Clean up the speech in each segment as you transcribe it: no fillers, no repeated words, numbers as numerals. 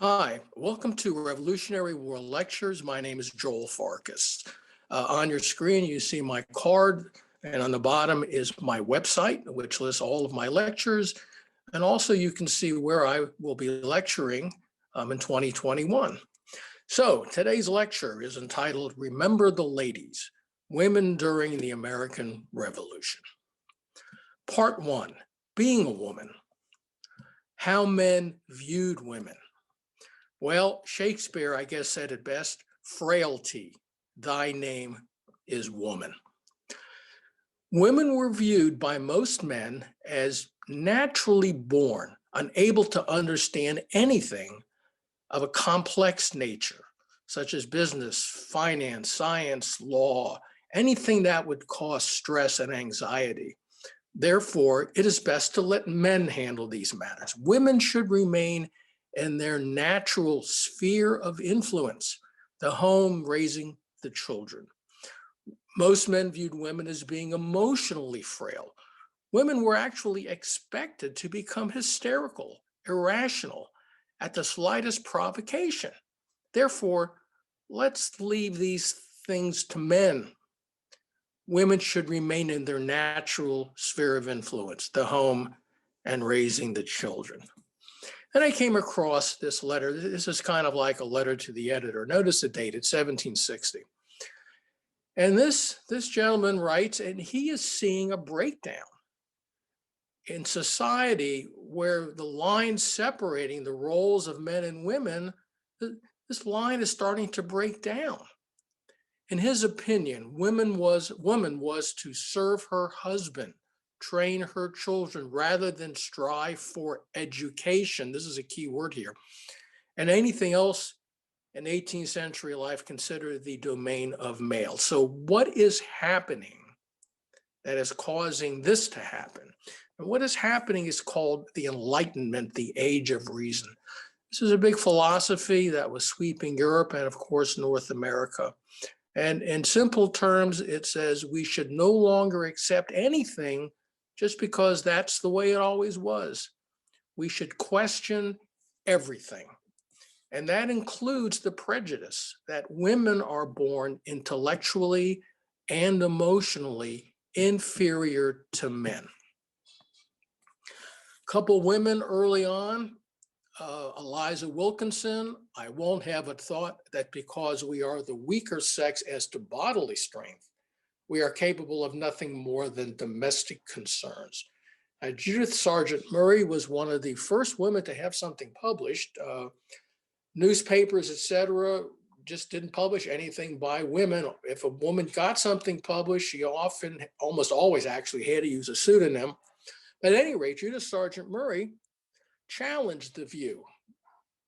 Hi, welcome to Revolutionary War Lectures. My name is Joel Farkas. On your screen, you see my card, and on the bottom is my website, which lists all of my lectures. And also you can see where I will be lecturing in 2021. So today's lecture is entitled Remember the Ladies, Women During the American Revolution. Part 1, Being a Woman, How Men Viewed Women. Well, Shakespeare, I guess, said it best, frailty, thy name is woman. Women were viewed by most men as naturally born, unable to understand anything of a complex nature, such as business, finance, science, law, anything that would cause stress and anxiety. Therefore, it is best to let men handle these matters. Women should remain in their natural sphere of influence, the home raising the children. Most men viewed women as being emotionally frail. Women were actually expected to become hysterical, irrational at the slightest provocation. Therefore, let's leave these things to men. Women should remain in their natural sphere of influence, the home and raising the children. Then I came across this letter. This is kind of like a letter to the editor. Notice the date, it's 1760. And this gentleman writes, and he is seeing a breakdown in society where the line separating the roles of men and women, this line is starting to break down. In his opinion, woman was to serve her husband, train her children, rather than strive for education. This is a key word here. And anything else in 18th century life considered the domain of male. So what is happening that is causing this to happen? And what is happening is called the Enlightenment, the Age of Reason. This is a big philosophy that was sweeping Europe and, of course, North America. And in simple terms, it says we should no longer accept anything just because that's the way it always was. We should question everything. And that includes the prejudice that women are born intellectually and emotionally inferior to men. A couple women early on, Eliza Wilkinson, I won't have it thought that because we are the weaker sex as to bodily strength, we are capable of nothing more than domestic concerns. Judith Sargent Murray was one of the first women to have something published. Newspapers, etc., just didn't publish anything by women. If a woman got something published, she often, almost always actually, had to use a pseudonym. At any rate, Judith Sargent Murray challenged the view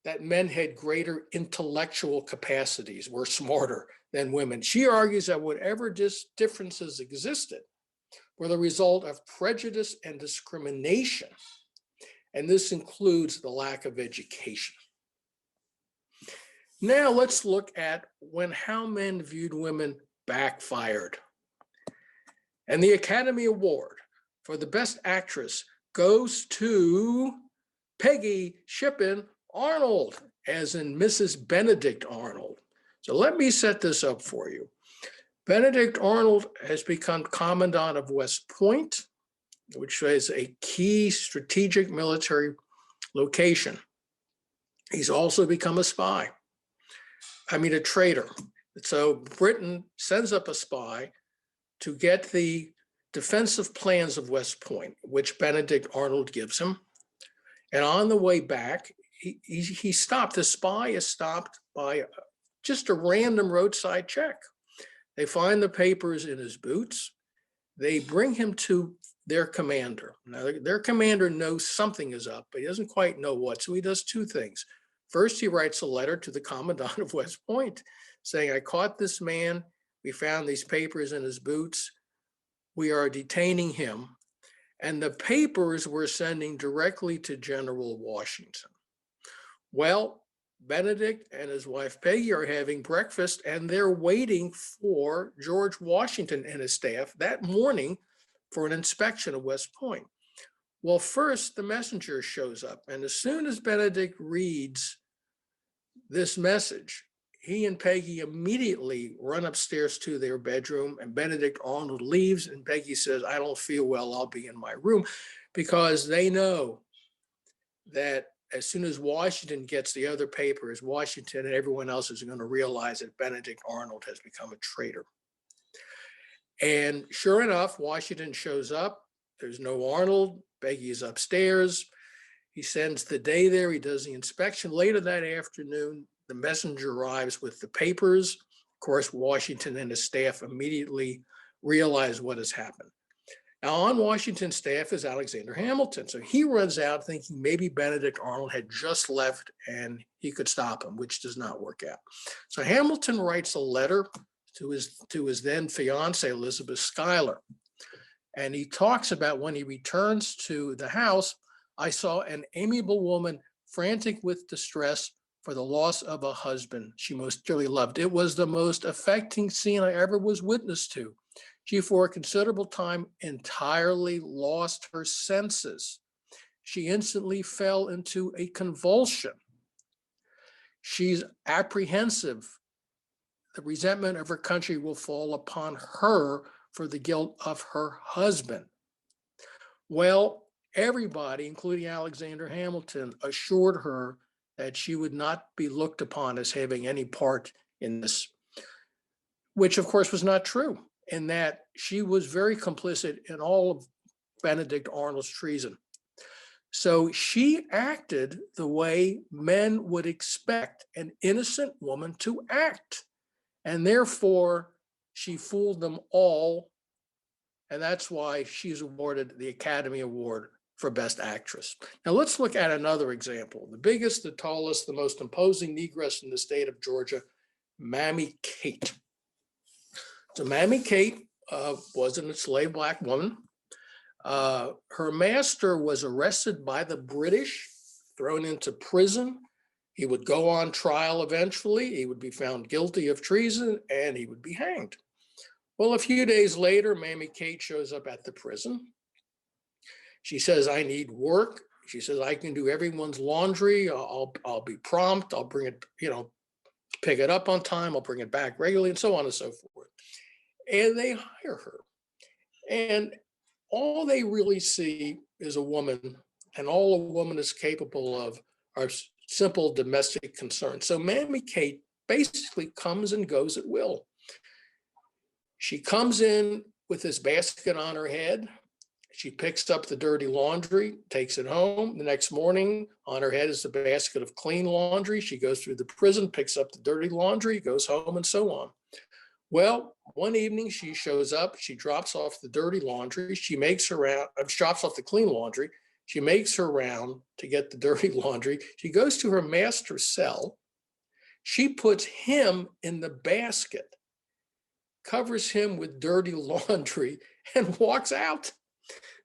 that men had greater intellectual capacities, were smarter than women. She argues that whatever differences existed were the result of prejudice and discrimination, and this includes the lack of education. Now let's look at how men viewed women backfired. And the Academy Award for the Best Actress goes to Peggy Shippen Arnold, as in Mrs. Benedict Arnold. So let me set this up for you. Benedict Arnold has become Commandant of West Point, which is a key strategic military location. He's also become a spy. A traitor. So Britain sends up a spy to get the defensive plans of West Point, which Benedict Arnold gives him. And on the way back, he stopped. The spy is stopped by just a random roadside check. They find the papers in his boots. They bring him to their commander. Now, their commander knows something is up, but he doesn't quite know what. So he does two things. First, he writes a letter to the Commandant of West Point saying, I caught this man. We found these papers in his boots. We are detaining him. And the papers we're sending directly to General Washington. Well, Benedict and his wife Peggy are having breakfast, and they're waiting for George Washington and his staff that morning for an inspection of West Point. Well, first, the messenger shows up, and as soon as Benedict reads this message, he and Peggy immediately run upstairs to their bedroom, and Benedict Arnold leaves, and Peggy says, I don't feel well, I'll be in my room, because they know that as soon as Washington gets the other papers, Washington and everyone else is going to realize that Benedict Arnold has become a traitor. And sure enough, Washington shows up. There's no Arnold. Peggy is upstairs. He spends the day there. He does the inspection. Later that afternoon, the messenger arrives with the papers. Of course, Washington and his staff immediately realize what has happened. Now, on Washington's staff is Alexander Hamilton. So he runs out thinking maybe Benedict Arnold had just left and he could stop him, which does not work out. So Hamilton writes a letter to his then fiancee, Elizabeth Schuyler. And he talks about when he returns to the house, I saw an amiable woman frantic with distress for the loss of a husband she most dearly loved. It was the most affecting scene I ever was witness to. She, for a considerable time, entirely lost her senses. She instantly fell into a convulsion. She's apprehensive. The resentment of her country will fall upon her for the guilt of her husband. Well, everybody, including Alexander Hamilton, assured her that she would not be looked upon as having any part in this, which of course was not true, in that she was very complicit in all of Benedict Arnold's treason. So she acted the way men would expect an innocent woman to act. And therefore, she fooled them all. And that's why she's awarded the Academy Award for Best Actress. Now let's look at another example. The biggest, the tallest, the most imposing negress in the state of Georgia, Mammy Kate. So Mammy Kate was an enslaved Black woman. Her master was arrested by the British, thrown into prison. He would go on trial eventually. He would be found guilty of treason and he would be hanged. Well, a few days later, Mammy Kate shows up at the prison. She says, I need work. She says, I can do everyone's laundry. I'll be prompt. I'll bring it, pick it up on time. I'll bring it back regularly, and so on and so forth. And they hire her. And all they really see is a woman, and all a woman is capable of are simple domestic concerns. So Mammy Kate basically comes and goes at will. She comes in with this basket on her head. She picks up the dirty laundry, takes it home. The next morning, on her head is the basket of clean laundry. She goes through the prison, picks up the dirty laundry, goes home, and so on. Well, one evening she shows up, she drops off the dirty laundry, drops off the clean laundry, she makes her round to get the dirty laundry. She goes to her master's cell. She puts him in the basket, covers him with dirty laundry, and walks out.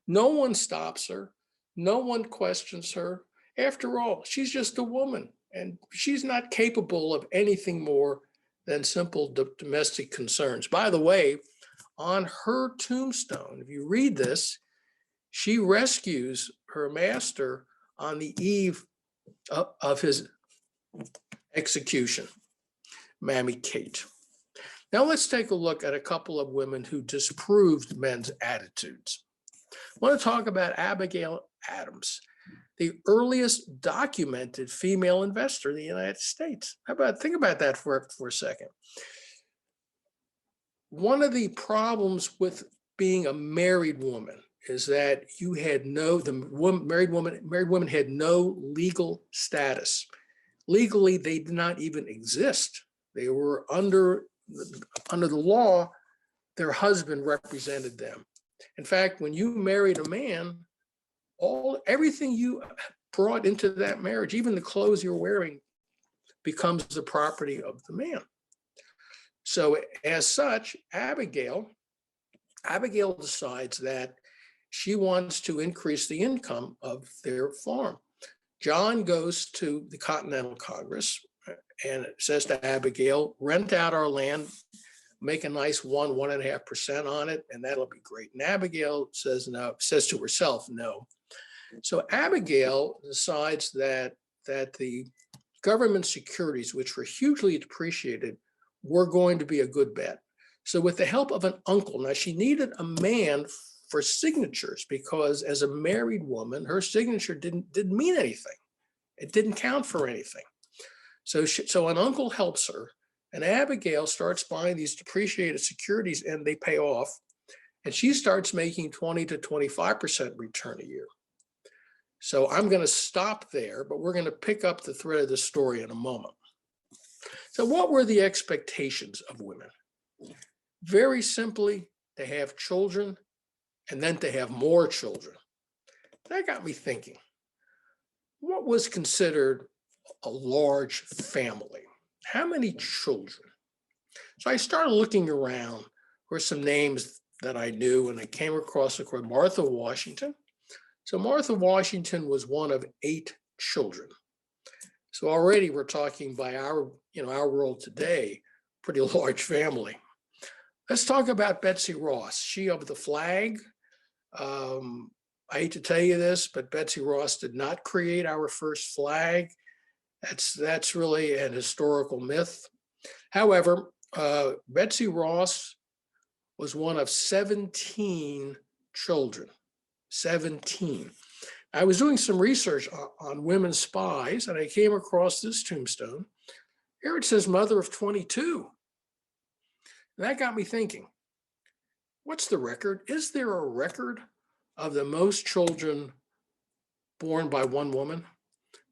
No one stops her. No one questions her. After all, she's just a woman, and she's not capable of anything more than simple domestic concerns. By the way, on her tombstone, if you read this, she rescues her master on the eve of his execution, Mammy Kate. Now let's take a look at a couple of women who disproved men's attitudes. I want to talk about Abigail Adams, the earliest documented female investor in the United States. Think about that for a second. One of the problems with being a married woman is that married women had no legal status. Legally, they did not even exist. They were under the law, their husband represented them. In fact, when you married a man, everything you brought into that marriage, even the clothes you're wearing, becomes the property of the man. So as such, Abigail decides that she wants to increase the income of their farm. John goes to the Continental Congress and says to Abigail, rent out our land, make a nice 1.5% on it, and that'll be great. And Abigail says no, says to herself, no. So Abigail decides that the government securities, which were hugely depreciated, were going to be a good bet. So with the help of an uncle, now she needed a man for signatures because as a married woman, her signature didn't mean anything. It didn't count for anything. So an uncle helps her, and Abigail starts buying these depreciated securities, and they pay off. And she starts making 20 to 25% return a year. So I'm going to stop there, but we're going to pick up the thread of the story in a moment. So what were the expectations of women? Very simply, to have children and then to have more children. That got me thinking, what was considered a large family? How many children? So I started looking around for some names that I knew, and I came across, of course, Martha Washington. So Martha Washington was one of 8 children. So already we're talking by our world today, pretty large family. Let's talk about Betsy Ross. She of the flag. I hate to tell you this, but Betsy Ross did not create our first flag. That's really an historical myth. However, Betsy Ross was one of 17 children. 17. I was doing some research on women spies, and I came across this tombstone. Here it says mother of 22. And that got me thinking, what's the record? Is there a record of the most children born by one woman?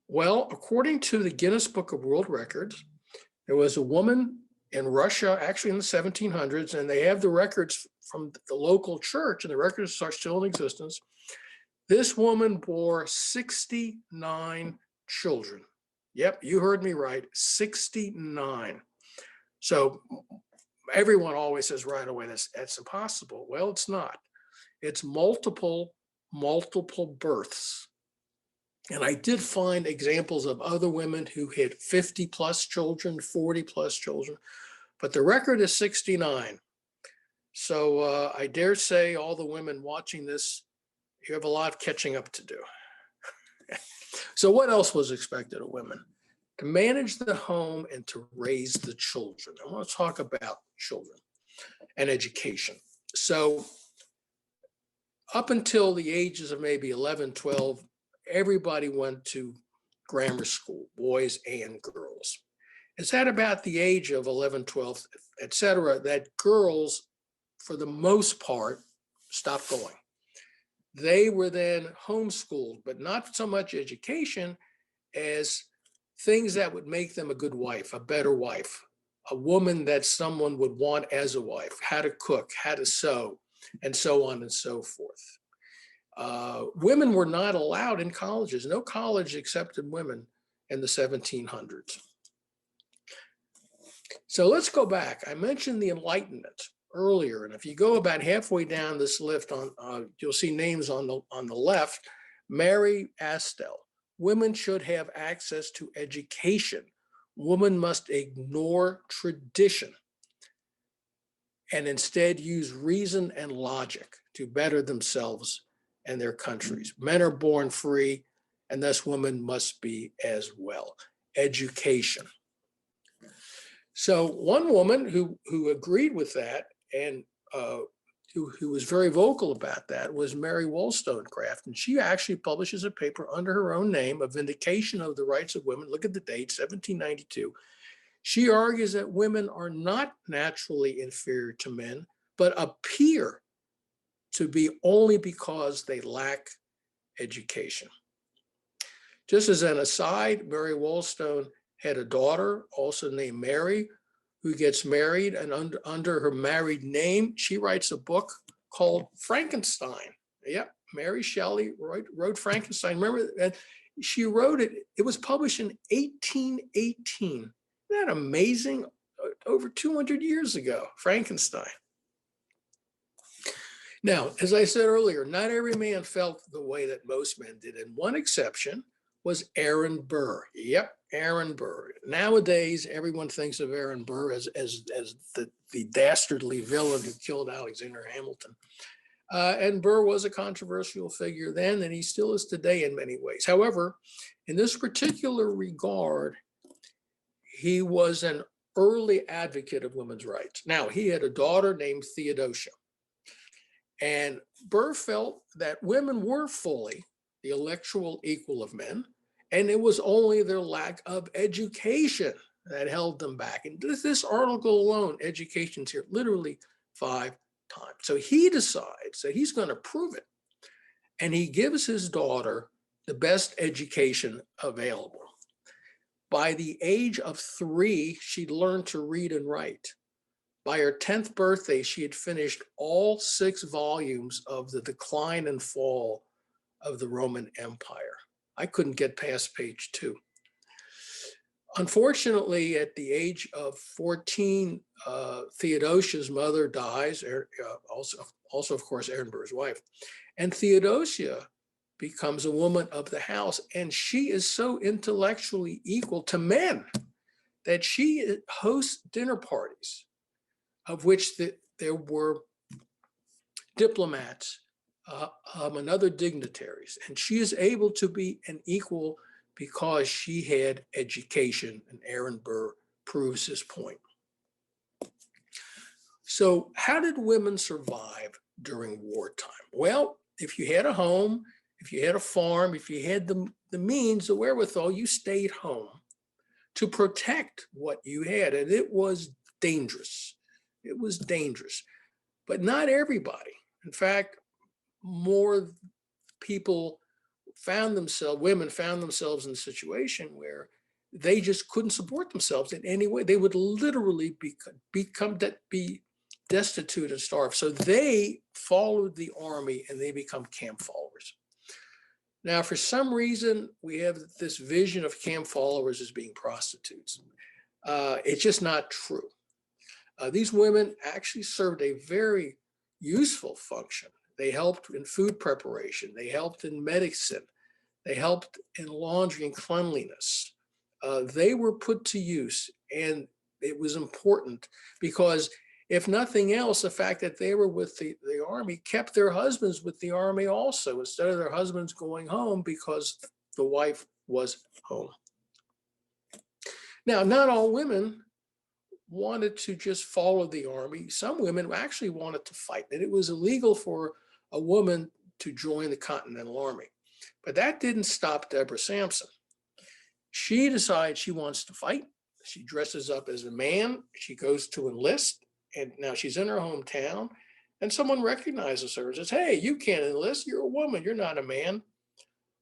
Well, according to the Guinness Book of World Records, there was a woman in Russia, actually in the 1700s, and they have the records from the local church, and the records are still in existence. This woman bore 69 children. Yep, you heard me right, 69. So everyone always says right away, that's impossible. Well, it's not. It's multiple births. And I did find examples of other women who had 50 plus children, 40 plus children, but the record is 69. So I dare say all the women watching this, you have a lot of catching up to do. So what else was expected of women? To manage the home and to raise the children. I want to talk about children and education. So up until the ages of maybe 11, 12, everybody went to grammar school, boys and girls. It's at about the age of 11, 12, et cetera, that girls, for the most part, stopped going. They were then homeschooled, but not so much education as things that would make them a good wife, a better wife, a woman that someone would want as a wife, how to cook, how to sew, and so on and so forth. Women were not allowed in colleges. No college accepted women in the 1700s. So let's go back. I mentioned the Enlightenment earlier, and if you go about halfway down this list, you'll see names on the left. Mary Astle. Women should have access to education. Women must ignore tradition and instead use reason and logic to better themselves and their countries. Men are born free, and thus women must be as well. Education. So one woman who agreed with that and who was very vocal about that was Mary Wollstonecraft. And she actually publishes a paper under her own name, A Vindication of the Rights of Women. Look at the date, 1792. She argues that women are not naturally inferior to men, but appear to be only because they lack education. Just as an aside, Mary Wollstone had a daughter also named Mary, who gets married, and under her married name, she writes a book called Frankenstein. Yep, Mary Shelley wrote Frankenstein. Remember that she wrote it, it was published in 1818. Isn't that amazing? Over 200 years ago, Frankenstein. Now, as I said earlier, not every man felt the way that most men did, and one exception was Aaron Burr. Yep, Aaron Burr. Nowadays, everyone thinks of Aaron Burr as the dastardly villain who killed Alexander Hamilton. And Burr was a controversial figure then, and he still is today in many ways. However, in this particular regard, He was an early advocate of women's rights. Now, he had a daughter named Theodosia. And Burr felt that women were fully the intellectual equal of men, and it was only their lack of education that held them back. And this article alone, education's here literally 5 times. So he decides that he's going to prove it. And he gives his daughter the best education available. By the age of 3, she'd learned to read and write. By her 10th birthday, she had finished all 6 volumes of The Decline and Fall of the Roman Empire. I couldn't get past page 2. Unfortunately, at the age of 14, Theodosia's mother dies, also of course, Ehrenberg's wife. And Theodosia becomes a woman of the house, and she is so intellectually equal to men that she hosts dinner parties, of which there were diplomats and other dignitaries. And she is able to be an equal because she had education, and Aaron Burr proves his point. So how did women survive during wartime? Well, if you had a home, if you had a farm, if you had the means, the wherewithal, you stayed home to protect what you had. And it was dangerous. It was dangerous, but not everybody. In fact, more people women found themselves in a situation where they just couldn't support themselves in any way. They would literally be destitute and starve. So they followed the army and they become camp followers. Now, for some reason, we have this vision of camp followers as being prostitutes. It's just not true. These women actually served a very useful function. They helped in food preparation. They helped in medicine. They helped in laundry and cleanliness. They were put to use, and it was important because if nothing else, the fact that they were with the army kept their husbands with the army also, instead of their husbands going home because the wife was home. Now, not all women wanted to just follow the army. Some women actually wanted to fight, and it was illegal for a woman to join the Continental Army. But that didn't stop Deborah Sampson. She decides she wants to fight. She dresses up as a man. She goes to enlist, and now she's in her hometown, and someone recognizes her and says, "Hey, you can't enlist. You're a woman. You're not a man."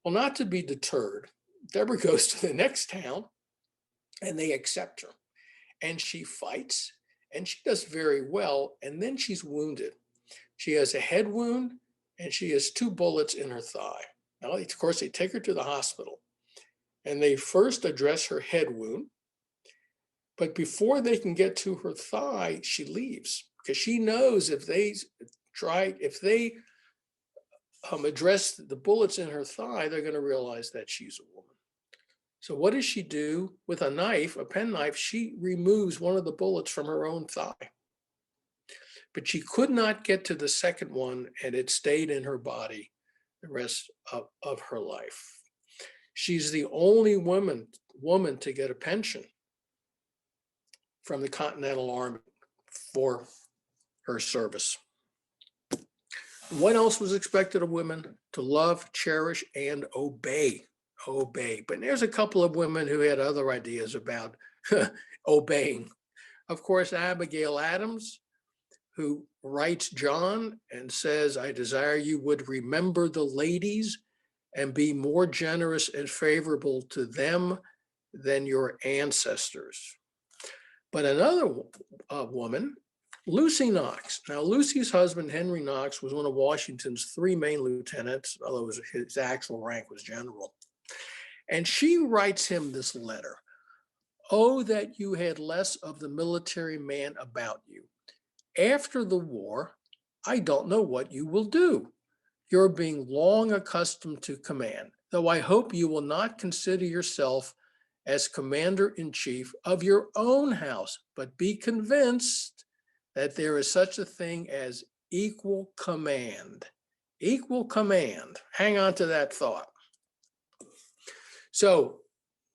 Well, not to be deterred, Deborah goes to the next town, and they accept her. And she fights, and she does very well, and then she's wounded. She has a head wound, and she has 2 bullets in her thigh. Now, of course, they take her to the hospital, and they first address her head wound, but before they can get to her thigh, she leaves, because she knows if they address the bullets in her thigh, they're going to realize that she's a woman. So what does she do? With a knife, a penknife, she removes one of the bullets from her own thigh. But she could not get to the second one, and it stayed in her body the rest of her life. She's the only woman to get a pension from the Continental Army for her service. What else was expected of women? To love, cherish, and obey. But there's a couple of women who had other ideas about obeying. Of course, Abigail Adams, who writes John and says, "I desire you would remember the ladies and be more generous and favorable to them than your ancestors." But another woman, Lucy Knox. Now, Lucy's husband, Henry Knox, was one of Washington's 3 main lieutenants, although his actual rank was general. And she writes him this letter: "Oh, that you had less of the military man about you. After the war, I don't know what you will do. You're being long accustomed to command, though I hope you will not consider yourself as commander-in-chief of your own house, but be convinced that there is such a thing as equal command." Equal command. Hang on to that thought. So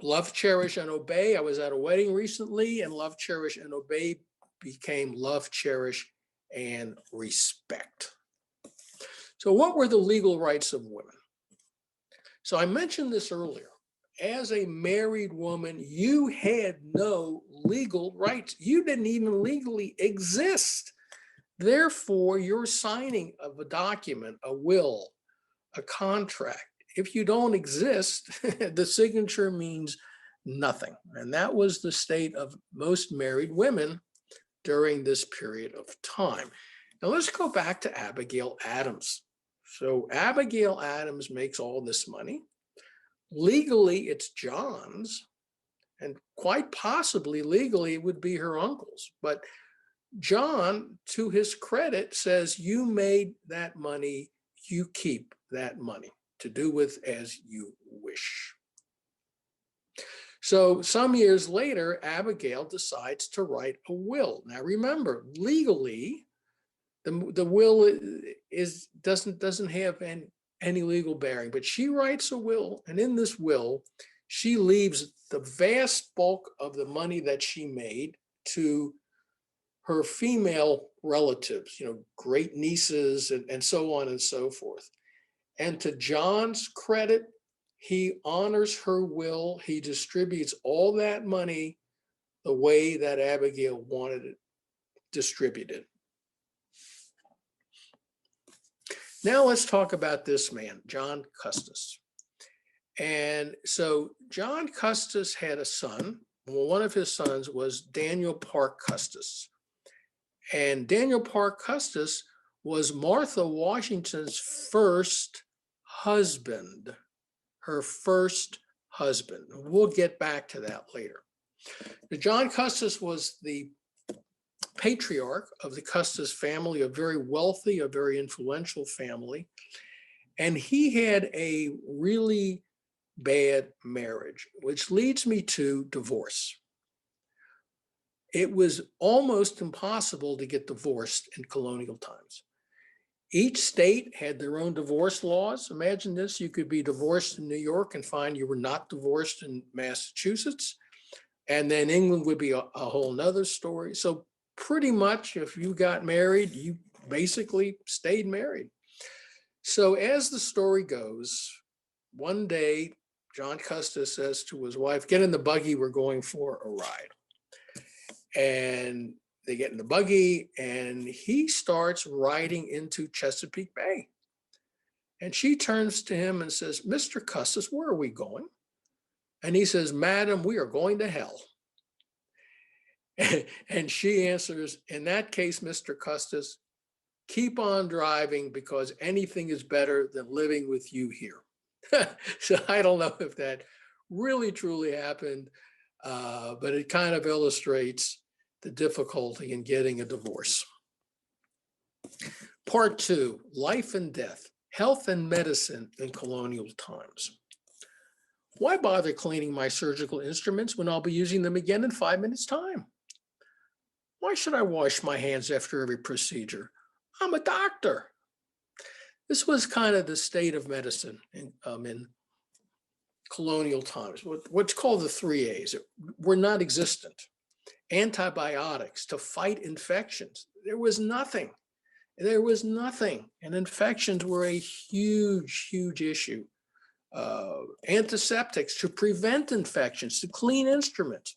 Love, cherish, and obey. I was at a wedding recently, and love, cherish, and obey became love, cherish, and respect. So what were the legal rights of women? So I mentioned this earlier. As a married woman, you had no legal rights. You didn't even legally exist. Therefore, your signing of a document, a will, a contract, if you don't exist, the signature means nothing. And that was the state of most married women during this period of time. Now let's go back to Abigail Adams. So Abigail Adams makes all this money. Legally, it's John's, and quite possibly legally it would be her uncle's. But John, to his credit, says, you made that money, you keep that money to do with as you wish. So some years later, Abigail decides to write a will. Now remember, legally, the will doesn't have any legal bearing, but she writes a will, and in this will, she leaves the vast bulk of the money that she made to her female relatives, great nieces and so on and so forth. And to John's credit, he honors her will. He distributes all that money the way that Abigail wanted it distributed. Now let's talk about this man, John Custis. And so John Custis had a son. Well, one of his sons was Daniel Park Custis. And Daniel Park Custis was Martha Washington's first husband, her first husband. We'll get back to that later. John Custis was the patriarch of the Custis family, a very wealthy, a very influential family. And he had a really bad marriage, which leads me to divorce. It was almost impossible to get divorced in colonial times. Each state had their own divorce laws. Imagine this, you could be divorced in New York and find you were not divorced in Massachusetts. And then England would be a whole nother story. So pretty much if you got married, you basically stayed married. So as the story goes, one day, John Custis says to his wife, get in the buggy, we're going for a ride. And they get in the buggy and he starts riding into Chesapeake Bay. And she turns to him and says, Mr. Custis, where are we going? And he says, Madam, we are going to hell. And she answers, in that case, Mr. Custis, keep on driving because anything is better than living with you here. So I don't know if that really truly happened, but it kind of illustrates the difficulty in getting a divorce. Part 2, life and death, health and medicine in colonial times. Why bother cleaning my surgical instruments when I'll be using them again in 5 minutes' time? Why should I wash my hands after every procedure? I'm a doctor. This was kind of the state of medicine in colonial times. What's called the 3 A's were not existent. Antibiotics to fight infections. There was nothing. There was nothing. And infections were a huge, huge issue. Antiseptics to prevent infections, to clean instruments.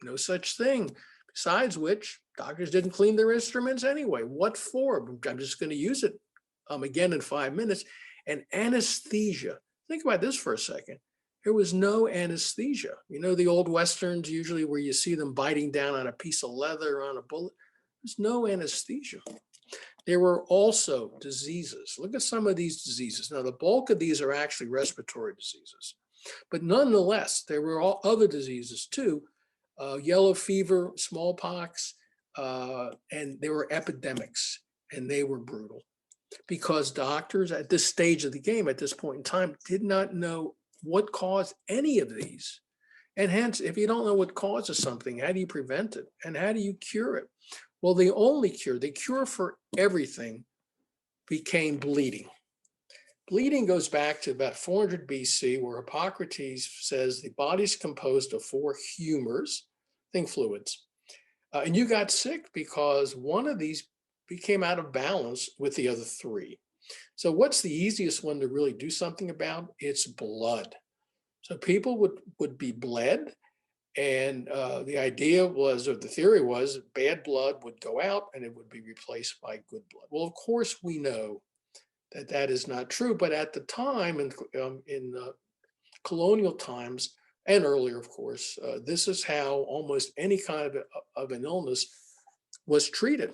No such thing. Besides which, doctors didn't clean their instruments anyway. What for? I'm just going to use it again in 5 minutes. And anesthesia. Think about this for a second. There was no anesthesia. You know, the old Westerns, usually where you see them biting down on a piece of leather or on a bullet. There's no anesthesia. There were also diseases. Look at some of these diseases. Now, the bulk of these are actually respiratory diseases. But nonetheless, there were all other diseases too. Yellow fever, smallpox, and there were epidemics, and they were brutal. Because doctors at this stage of the game, at this point in time, did not know what caused any of these. And hence, if you don't know what causes something, how do you prevent it? And how do you cure it? Well, the cure for everything became bleeding. Bleeding goes back to about 400 BC, where Hippocrates says the body's composed of four humors, think fluids. And you got sick because one of these became out of balance with the other three. So what's the easiest one to really do something about? It's blood. So people would be bled, and the idea was, or the theory was, bad blood would go out and it would be replaced by good blood. Well, of course, we know that that is not true, but at the time, in colonial times and earlier, of course, this is how almost any kind of an illness was treated.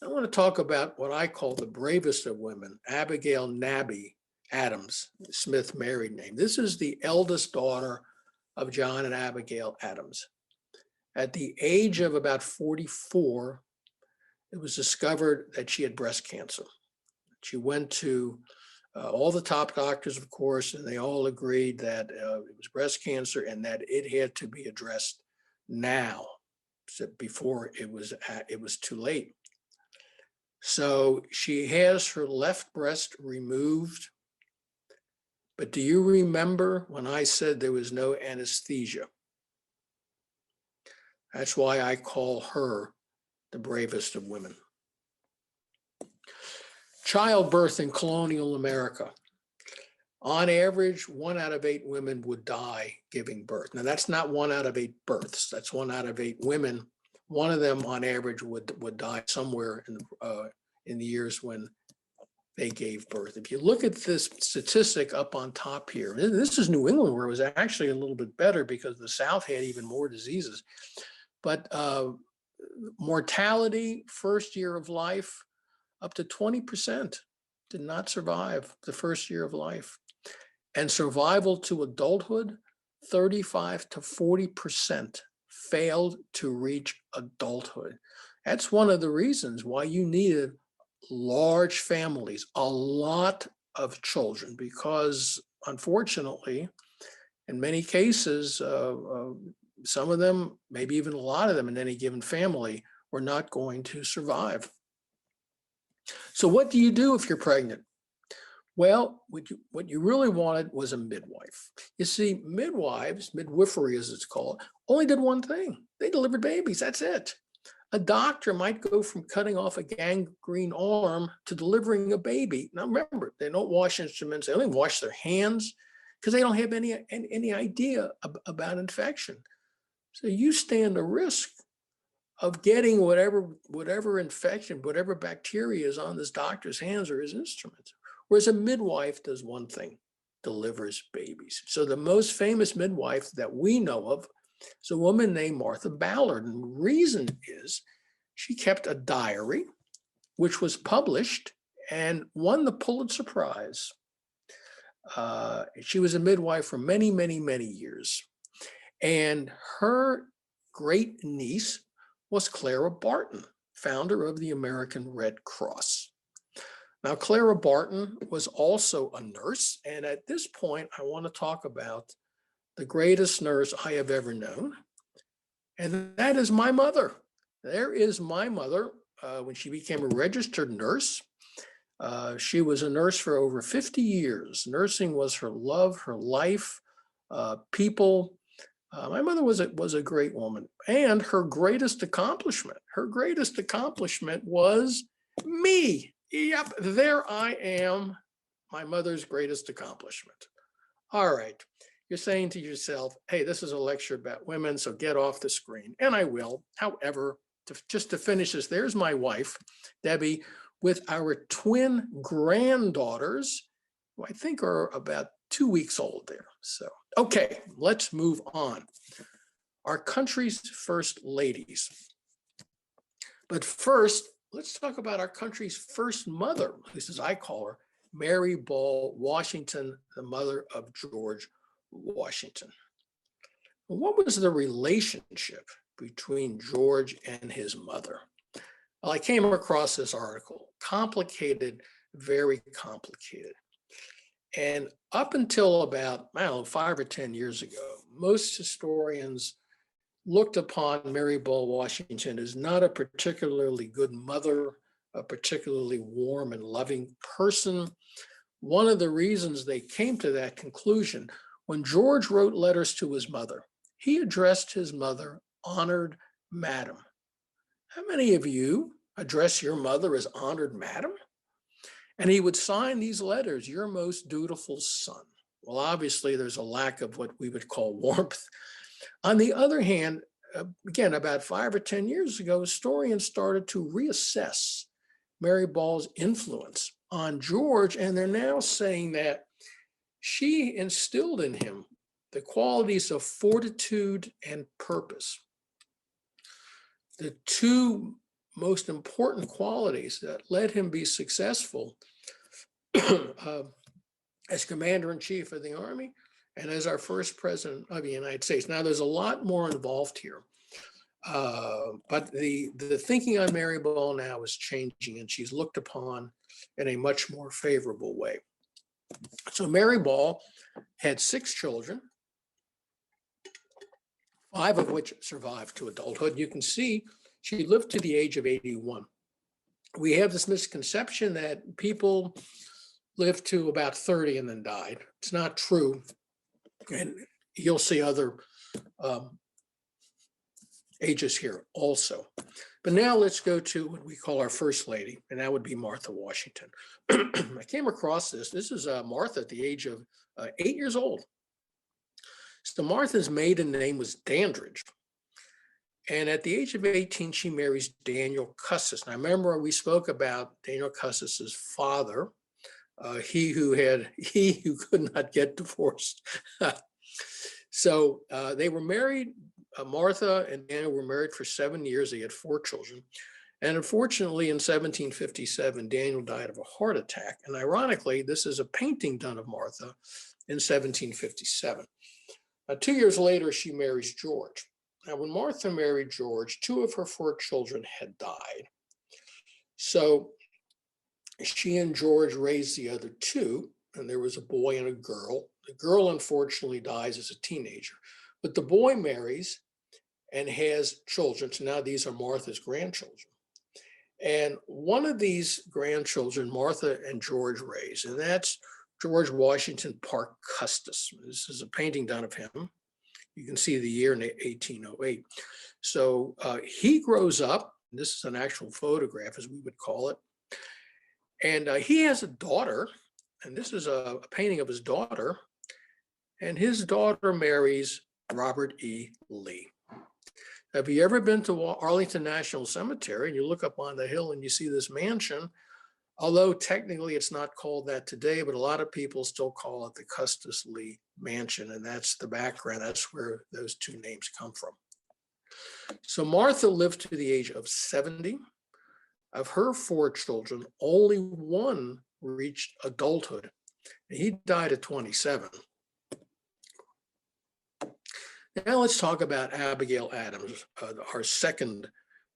I want to talk about what I call the bravest of women, Abigail Nabby Adams, Smith married name. This is the eldest daughter of John and Abigail Adams. At the age of about 44, it was discovered that she had breast cancer. She went to all the top doctors, of course, and they all agreed that it was breast cancer and that it had to be addressed now, so before it was too late. So she has her left breast removed. But do you remember when I said there was no anesthesia? That's why I call her the bravest of women. Childbirth in colonial America. On average, 1 out of 8 women would die giving birth. Now, that's not 1 out of 8 births. That's 1 out of 8 women. One of them, on average, would die somewhere in the years when they gave birth. If you look at this statistic up on top here, this is New England, where it was actually a little bit better because the South had even more diseases. But mortality, first year of life, up to 20% did not survive the first year of life. And survival to adulthood, 35 to 40% failed to reach adulthood. That's one of the reasons why you needed large families, a lot of children, because unfortunately, in many cases, some of them, maybe even a lot of them in any given family, were not going to survive. So what do you do if you're pregnant? Well, what you really wanted was a midwife. You see, midwives, midwifery as it's called, only did one thing. They delivered babies, that's it. A doctor might go from cutting off a gangrene arm to delivering a baby. Now remember, they don't wash instruments, they only wash their hands because they don't have any idea about infection. So you stand a risk of getting whatever infection, whatever bacteria is on this doctor's hands or his instruments. Whereas a midwife does one thing, delivers babies. So the most famous midwife that we know of is a woman named Martha Ballard. And the reason is she kept a diary, which was published and won the Pulitzer Prize. She was a midwife for many, many, many years. And her great niece was Clara Barton, founder of the American Red Cross. Now, Clara Barton was also a nurse. And at this point, I want to talk about the greatest nurse I have ever known. And that is my mother. There is my mother when she became a registered nurse. She was a nurse for over 50 years. Nursing was her love, her life, people. My mother was a great woman. And her greatest accomplishment was me. Yep, there I am, my mother's greatest accomplishment. All right, you're saying to yourself, hey, this is a lecture about women, so get off the screen. And I will. However, just to finish this, there's my wife, Debbie, with our twin granddaughters, who I think are about 2 weeks old there. So, okay, let's move on. Our country's first ladies. But first, let's talk about our country's first mother, at least as I call her, Mary Ball Washington, the mother of George Washington. What was the relationship between George and his mother? Well, I came across this article, complicated, very complicated. And up until about, 5 or 10 years ago, most historians looked upon Mary Ball Washington as not a particularly good mother, a particularly warm and loving person. One of the reasons they came to that conclusion, when George wrote letters to his mother, he addressed his mother, honored madam. How many of you address your mother as honored madam? And he would sign these letters, your most dutiful son. Well, obviously, there's a lack of what we would call warmth. On the other hand, again, about 5 or 10 years ago, historians started to reassess Mary Ball's influence on George, and they're now saying that she instilled in him the qualities of fortitude and purpose. The two most important qualities that led him be successful as commander-in-chief of the Army and as our first president of the United States. Now, there's a lot more involved here, but the thinking on Mary Ball now is changing, and she's looked upon in a much more favorable way. So Mary Ball had 6 children, 5 of which survived to adulthood. You can see she lived to the age of 81. We have this misconception that people lived to about 30 and then died. It's not true. And you'll see other ages here also. But now let's go to what we call our first lady, and that would be Martha Washington. I came across this. This is Martha at the age of 8 years old. So Martha's maiden name was Dandridge. And at the age of 18, she marries Daniel Custis. Now, remember, we spoke about Daniel Custis's father, he who could not get divorced. So they were married. Martha and Daniel were married for 7 years. They had 4 children. And unfortunately, in 1757, Daniel died of a heart attack. And ironically, this is a painting done of Martha in 1757. 2 years later, she marries George. Now, when Martha married George, 2 of her 4 children had died. So she and George raised the other 2, and there was a boy and a girl. The girl, unfortunately, dies as a teenager, but the boy marries and has children. So now these are Martha's grandchildren. And one of these grandchildren, Martha and George raised, and that's George Washington Parke Custis. This is a painting done of him. You can see the year in 1808. So he grows up. This is an actual photograph, as we would call it. And he has a daughter, and this is a painting of his daughter. And his daughter marries Robert E. Lee. Have you ever been to Arlington National Cemetery and you look up on the hill and you see this mansion? Although technically it's not called that today, but a lot of people still call it the Custis Lee Mansion, and that's the background. That's where those 2 names come from. So Martha lived to the age of 70. Of her 4 children, only 1 reached adulthood. He died at 27. Now let's talk about Abigail Adams, our second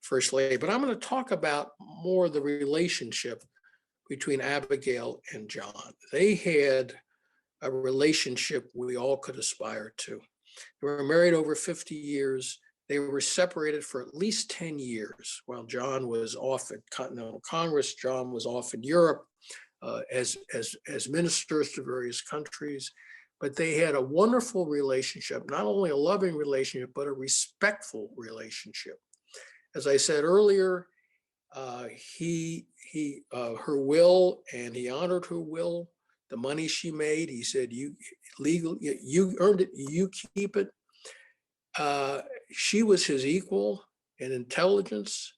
first lady. But I'm going to talk about more the relationship between Abigail and John. They had a relationship we all could aspire to. They were married over 50 years. They were separated for at least 10 years. While John was off at Continental Congress, John was off in Europe as ministers to various countries. But they had a wonderful relationship, not only a loving relationship, but a respectful relationship. As I said earlier, her will, and he honored her will. The money she made, he said, you earned it, you keep it. She was his equal in intelligence,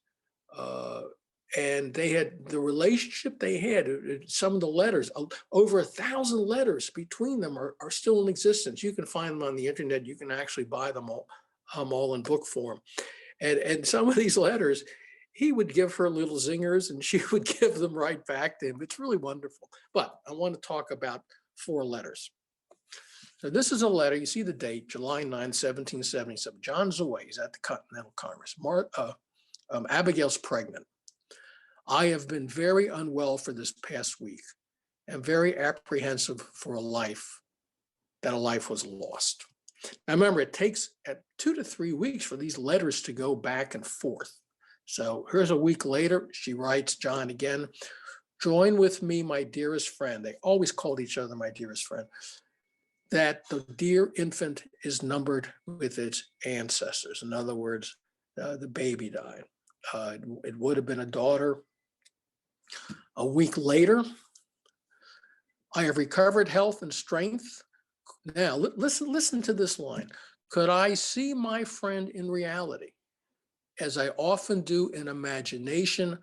and they had the relationship they had. Some of the letters, over 1,000 letters between them are still in existence. You can find them on the internet. You can actually buy them all in book form. And some of these letters, he would give her little zingers and she would give them right back to him. It's really wonderful. But I want to talk about 4 letters. So this is a letter. You see the date, July 9, 1777. John's away. He's at the Continental Congress. Abigail's pregnant. I have been very unwell for this past week and very apprehensive for a life was lost. Now remember, it takes 2 to 3 weeks for these letters to go back and forth. So here's a week later, she writes John again, join with me, my dearest friend. They always called each other my dearest friend. That the dear infant is numbered with its ancestors. In other words, the baby died. It would have been a daughter. A week later, I have recovered health and strength. Now, listen to this line. Could I see my friend in reality? As I often do in imagination,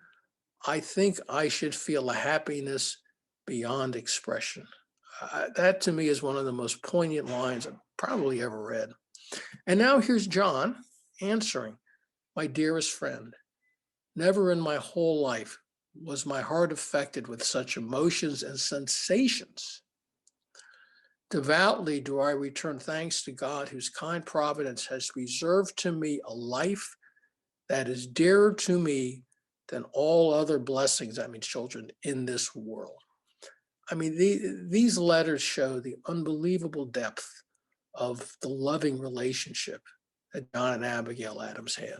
I think I should feel a happiness beyond expression. That to me is one of the most poignant lines I've probably ever read. And now here's John answering, my dearest friend, never in my whole life was my heart affected with such emotions and sensations. Devoutly do I return thanks to God, whose kind providence has reserved to me a life that is dearer to me than all other blessings, I mean, children, in this world. I mean, these letters show the unbelievable depth of the loving relationship that John and Abigail Adams had.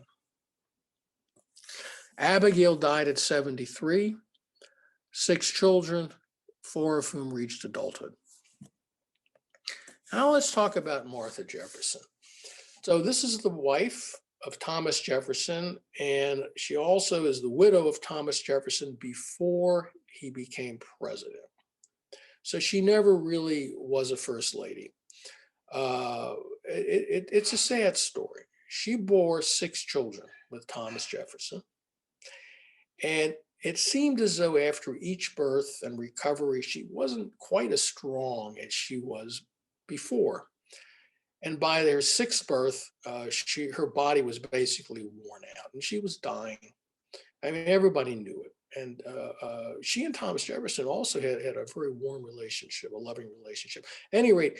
Abigail died at 73, 6 children, 4 of whom reached adulthood. Now let's talk about Martha Jefferson. So this is the wife of Thomas Jefferson, and she also is the widow of Thomas Jefferson before he became president. So she never really was a first lady. It's a sad story. She bore 6 children with Thomas Jefferson. And it seemed as though after each birth and recovery, she wasn't quite as strong as she was before. And by their 6th birth, her body was basically worn out and she was dying. I mean, everybody knew it. And she and Thomas Jefferson also had a very warm relationship, a loving relationship. At any rate,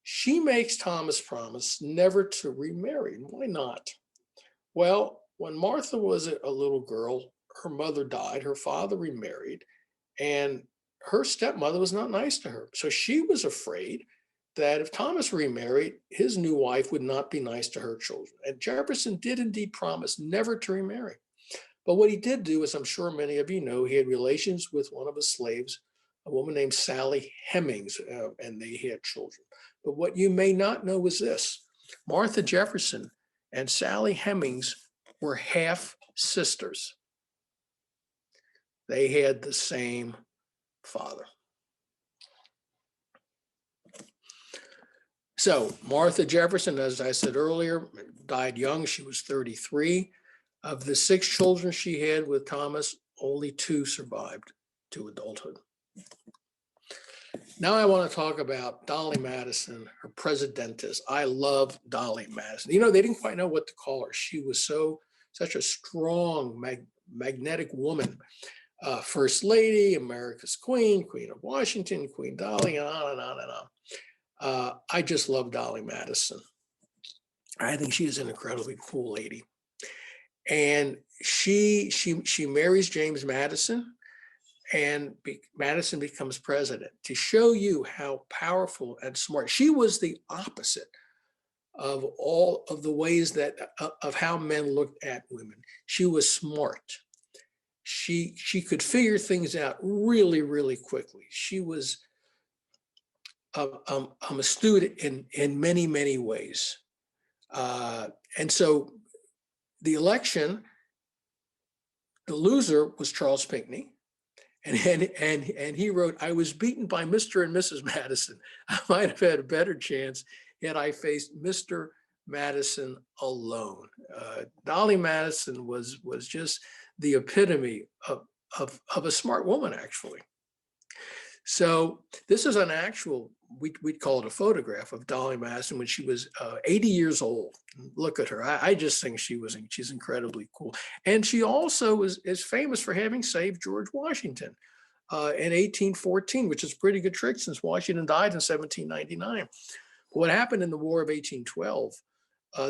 she makes Thomas promise never to remarry. Why not? Well, when Martha was a little girl, her mother died, her father remarried, and her stepmother was not nice to her. So she was afraid that if Thomas remarried, his new wife would not be nice to her children. And Jefferson did indeed promise never to remarry. But what he did do, as I'm sure many of you know, he had relations with one of his slaves, a woman named Sally Hemings, and they had children. But what you may not know is this: Martha Jefferson and Sally Hemings were half sisters. They had the same father. So Martha Jefferson, as I said earlier, died young. She was 33. Of the 6 children she had with Thomas, only 2 survived to adulthood. Now I want to talk about Dolly Madison, her presidentess. I love Dolly Madison. You know, they didn't quite know what to call her. She was such a strong, magnetic woman. First Lady, America's Queen, Queen of Washington, Queen Dolly, and on and on and on. I just love Dolly Madison. I think she is an incredibly cool lady. And she marries James Madison, and Madison becomes president. To show you how powerful and smart, she was the opposite of all of the ways that of how men looked at women. She was smart. She could figure things out really, really quickly. She was astute in many, many ways. And so the election, the loser was Charles Pinckney. And he wrote, I was beaten by Mr. and Mrs. Madison. I might have had a better chance had I faced Mr. Madison alone. Dolly Madison was just the epitome of a smart woman, actually. So this is an actual, we'd call it a photograph of Dolly Madison when she was 80 years old. Look at her. I just think she's incredibly cool. And she also is famous for having saved George Washington in 1814, which is a pretty good trick since Washington died in 1799. What happened in the War of 1812,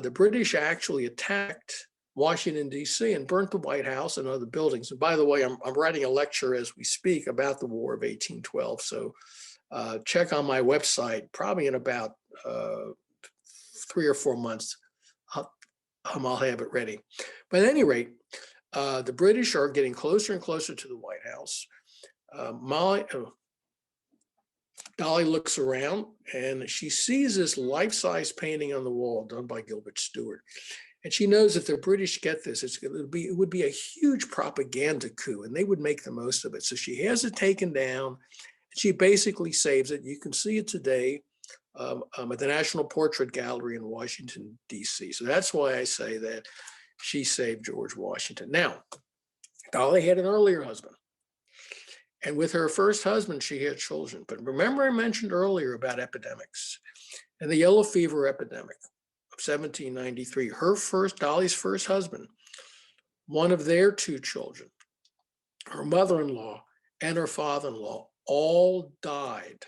the British actually attacked Washington, D.C. and burnt the White House and other buildings. And by the way, I'm writing a lecture as we speak about the War of 1812. So check on my website, probably in about 3 or 4 months, I'll have it ready. But at any rate, The British are getting closer and closer to the White House. Dolly looks around and she sees this life-size painting on the wall done by Gilbert Stuart. And she knows if the British get this, it would be a huge propaganda coup and they would make the most of it. So she has it taken down. She basically saves it. You can see it today at the National Portrait Gallery in Washington, D.C. So that's why I say that she saved George Washington. Now, Dolly had an earlier husband. And with her first husband, she had children. But remember I mentioned earlier about epidemics and the yellow fever epidemic of 1793. Dolly's first husband, one of their two children, her mother-in-law and her father-in-law all died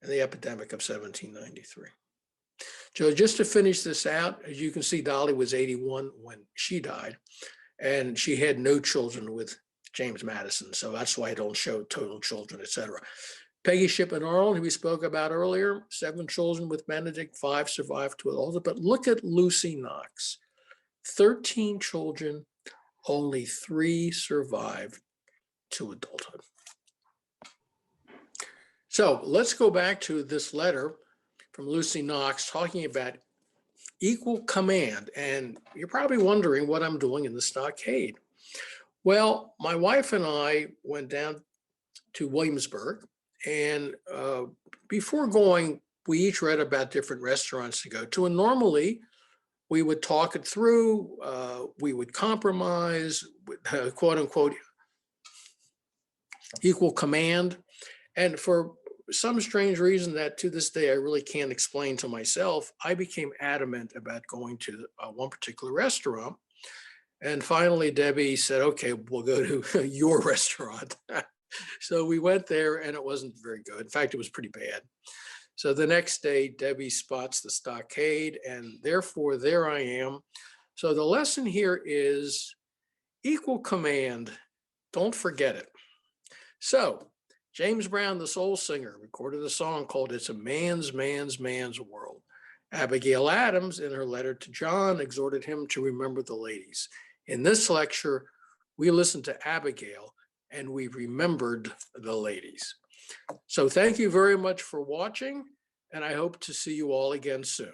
in the epidemic of 1793. So just to finish this out, as you can see, Dolly was 81 when she died, and she had no children with James Madison. So that's why I don't show total children, etc. Peggy Shipman Arnold, who we spoke about earlier, 7 children with Benedict, 5 survived to adulthood. But look at Lucy Knox, 13 children, only 3 survived to adulthood. So let's go back to this letter from Lucy Knox talking about equal command. And you're probably wondering what I'm doing in the stockade. Well, my wife and I went down to Williamsburg, and before going, we each read about different restaurants to go to. And normally, we would talk it through, we would compromise, quote unquote, equal command. And for some strange reason that to this day I really can't explain to myself, I became adamant about going to one particular restaurant. And finally, Debbie said, okay, we'll go to your restaurant. So we went there and it wasn't very good. In fact, it was pretty bad. So the next day, Debbie spots the stockade and therefore there I am. So the lesson here is equal command. Don't forget it. So James Brown, the soul singer, recorded a song called It's a Man's World. Abigail Adams, in her letter to John, exhorted him to remember the ladies. In this lecture, we listened to Abigail and we remembered the ladies. So thank you very much for watching, and I hope to see you all again soon.